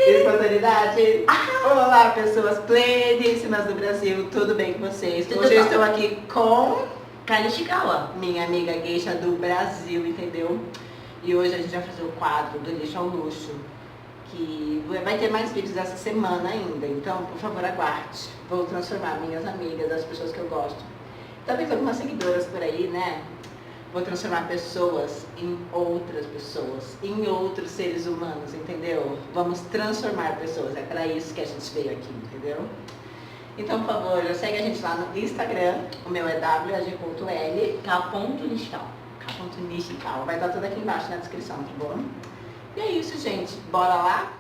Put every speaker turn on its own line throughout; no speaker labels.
Espontaneidade. Olá, pessoas pleníssimas do Brasil, tudo bem com vocês?
Tudo
Hoje eu
bom.
estou aqui com
Carinho,
minha amiga geisha do Brasil, entendeu? E hoje a gente vai fazer o quadro do lixo ao luxo, que vai ter mais vídeos essa semana ainda, então por favor aguarde. Vou transformar minhas amigas, as pessoas que eu gosto, talvez algumas seguidoras por aí, né? Vou transformar pessoas em outras pessoas, em outros seres humanos, entendeu? Vamos transformar pessoas, é para isso que a gente veio aqui, entendeu? Então, por favor, segue a gente lá no Instagram, o meu é wag.l,
Cal.listal.
k.nichical, vai estar tudo aqui embaixo na descrição, tá bom? E é isso, gente, bora lá?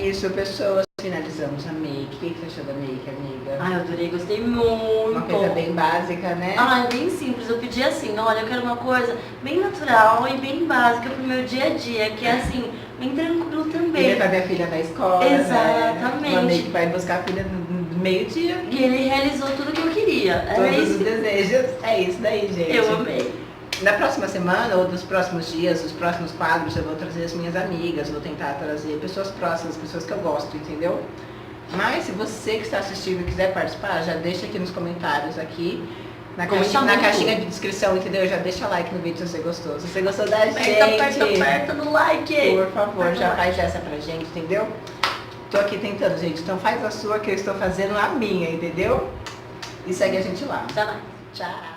isso, pessoas. Finalizamos a make. O que você achou da make, amiga?
Ai, eu adorei, gostei muito.
Uma coisa bem básica, né?
Ai, bem simples. Eu pedi assim, olha, eu quero uma coisa bem natural e bem básica pro meu dia a dia, que é assim, bem tranquilo também.
E levar minha filha na escola,
Exatamente.
Né? Uma make vai buscar a filha no meio-dia.
E ele realizou tudo que eu queria.
Todos os desejos. É isso daí, gente.
Eu amei.
Na próxima semana, ou dos próximos dias, os próximos quadros, eu vou trazer as minhas amigas, vou tentar trazer pessoas próximas, pessoas que eu gosto, entendeu? Mas se você que está assistindo e quiser participar, já deixa aqui nos comentários aqui, na caixinha de descrição, entendeu? Já deixa like no vídeo se você gostou. Se você gostou da gente,
aperta no like.
por favor, já faz essa pra gente, entendeu? Tô aqui tentando, gente, então faz a sua que eu estou fazendo a minha, entendeu? E segue a gente lá.
Tá lá.
Tchau!